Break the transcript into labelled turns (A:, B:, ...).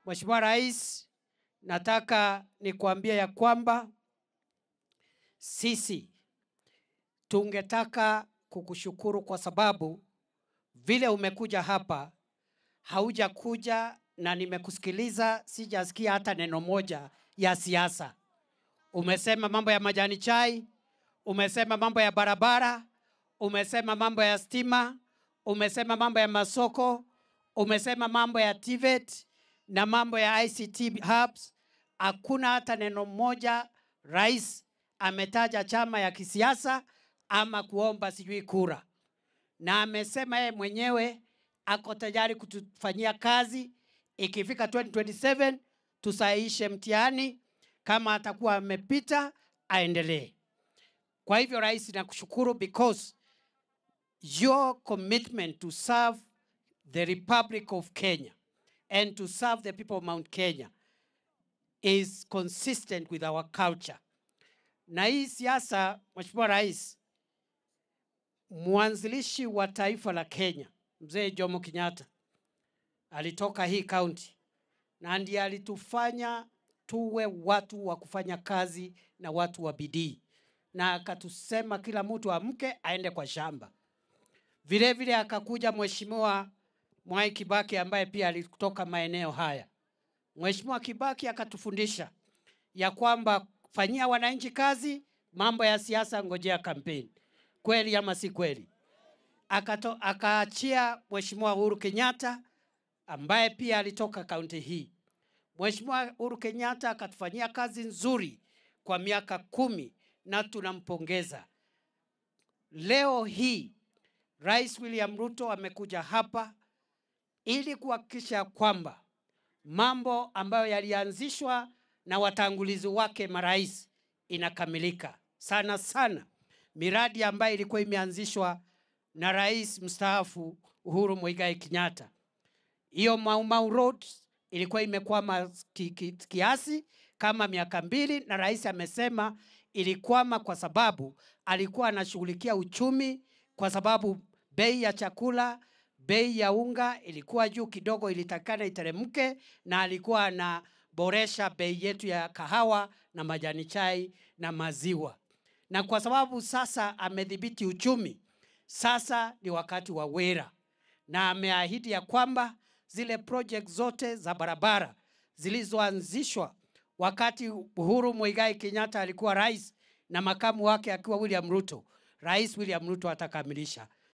A: Mheshimiwa Rais, nataka nikuambia ya kwamba sisi tungetaka kukushukuru kwa sababu vile umekuja hapa, haujakuja na nimekusikiliza, sijasikia hata neno moja ya siasa. Umesema mambo ya majani chai, umesema mambo ya barabara, umesema mambo ya stima, umesema mambo ya masoko, umesema mambo ya TVET na mambo ya ICT hubs. Hakuna hata neno moja rais ametaja chama ya kisiasa ama kuomba sijui kura. Na amesema yeye mwenyewe ako tayari kutufanyia kazi ikifika 2027 tusahihishe mtihani, kama atakuwa amepita aendelee. Kwa hivyo rais, nakushukuru because your commitment to serve the Republic of Kenya and to serve the people of Mount Kenya is consistent with our culture. Na hii siasa, Mheshimiwa Rais, mwanzilishi wa taifa la Kenya, Mzee Jomo Kenyatta, alitoka hii county na ndiye alitufanya tuwe watu wa kufanya kazi na watu wa bidii, na akatusema kila mtu amke aende kwa shamba. Vile vile akakuja Mheshimiwa Mwai Kibaki ambaye pia alitoka maeneo haya. Mheshimiwa Kibaki akatufundisha ya kwamba fanyia wananchi kazi, mambo ya siasa ngojea kampeni. Kweli ama si kweli? Akaachia Mheshimiwa Uhuru Kenyatta ambaye pia alitoka kaunti hii. Mheshimiwa Uhuru Kenyatta akatufanyia kazi nzuri kwa miaka 10 na tunampongeza. Leo hii Rais William Ruto amekuja hapa ili kuhakikisha kwamba mambo ambayo yalianzishwa na watangulizi wake marais inakamilika. Sana sana miradi ambayo ilikuwa imeanzishwa na rais mstaafu Uhuru Muigai Kenyatta. Hiyo Mau Mau Road ilikuwa imekwama kiasi kama miaka 2, na rais amesema ilikwama kwa sababu alikuwa anashughulikia uchumi, kwa sababu bei ya chakula, bei ya unga ilikuwa juu kidogo, ilitakana iteremke, na alikuwa anaboresha bei yetu ya kahawa na majani chai na maziwa. Na kwa sababu sasa amedhibiti uchumi, sasa ni wakati wa wera, na ameahidi ya kwamba zile project zote za barabara zilizoanzishwa wakati Uhuru Muigai Kenyatta alikuwa rais na makamu wake akiwa William Ruto, Rais William Ruto atakamilisha.